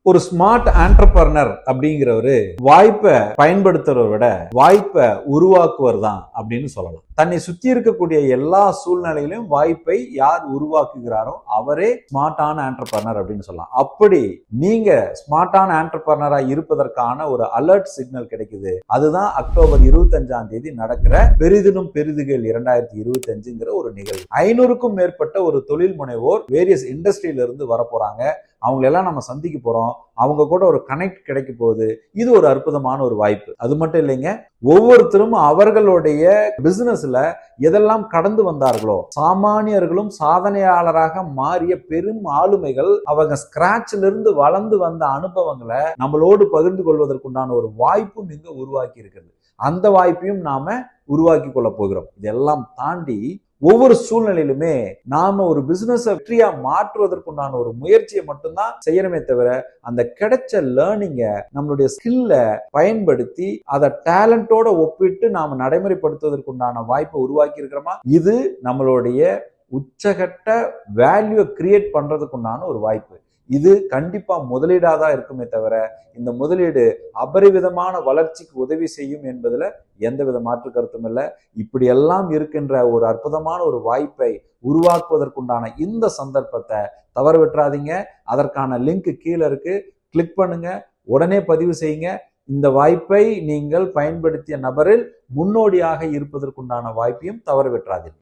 ஒரு smart entrepreneur அப்படிங்கிறவரு வாய்ப்பை பயன்படுத்துறதை விட வாய்ப்பை உருவாக்குவர் தான் அப்படின்னு சொல்லலாம். தன்னை சுத்தி இருக்கக்கூடிய எல்லா சூழ்நிலையிலும் வாய்ப்பை யார் உருவாக்குகிறாரோ அவரே ஸ்மார்ட்டான ஆண்டர்பிரனர் அப்படின்னு சொல்லலாம். அப்படி நீங்க ஸ்மார்ட்டான ஆண்டர்பிரனரா இருப்பதற்கான ஒரு அலர்ட் சிக்னல் கிடைக்குது. அதுதான் அக்டோபர் 25ஆம் தேதி நடக்கிற பெரிதினும் பெரிதுகள் 2025ங்கிற ஒரு நிகழ்வு. 500க்கும் மேற்பட்ட ஒரு தொழில் முனைவோர் வேரியஸ் இண்டஸ்ட்ரியில இருந்து வர போறாங்க. அவங்களெல்லாம் நம்ம சந்திக்க போறோம். அவங்க கூட ஒரு கனெக்ட் கிடைக்க போகுது. இது ஒரு அற்புதமான ஒரு வாய்ப்பு. அது மட்டும் இல்லைங்க, ஒவ்வொருத்தரும் அவர்களுடைய பிசினஸ்ல எதெல்லாம் கடந்து வந்தார்களோ, சாமானியர்களும் சாதனையாளராக மாறிய பெரும் ஆளுமைகள் அவங்க ஸ்கிராச்ல இருந்து வளர்ந்து வந்த அனுபவங்களை நம்மளோடு பகிர்ந்து கொள்வதற்குண்டான ஒரு வாய்ப்பும் இங்க உருவாக்கி இருக்கிறது. அந்த வாய்ப்பையும் நாம உருவாக்கி கொள்ள போகிறோம். இதெல்லாம் தாண்டி ஒவ்வொரு சூழ்நிலையிலுமே நாம ஒரு பிசினஸ் வெற்றியா மாற்றுவதற்குண்டான ஒரு முயற்சியை மட்டும்தான் செய்யணுமே தவிர, அந்த கிடைச்ச லேர்னிங்க நம்மளுடைய ஸ்கில்ல பயன்படுத்தி அதை டேலண்டோட ஒப்பிட்டு நாம நடைமுறைப்படுத்துவதற்குண்டான வாய்ப்பை உருவாக்கி இருக்கிறோமா? இது நம்மளுடைய உச்சகட்ட வேல்யூ கிரியேட் பண்றதுக்குண்டான ஒரு வாய்ப்பு. இது கண்டிப்பா முதலீடாதான் இருக்குமே தவிர, இந்த முதலீடு அபரிவிதமான வளர்ச்சிக்கு உதவி செய்யும் என்பதுல எந்தவித மாற்று கருத்தும் இல்லை. இப்படி எல்லாம் இருக்கின்ற ஒரு அற்புதமான ஒரு வாய்ப்பை உருவாக்குவதற்குண்டான இந்த சந்தர்ப்பத்தை தவற விட்டுறாதீங்க. அதற்கான லிங்க் கீழே இருக்கு, கிளிக் பண்ணுங்க, உடனே பதிவு செய்யுங்க. இந்த வாய்ப்பை நீங்கள் பயன்படுத்திய நபரில் முன்னோடியாக இருப்பதற்குண்டான வாய்ப்பையும் தவற விட்டுறாதீங்க.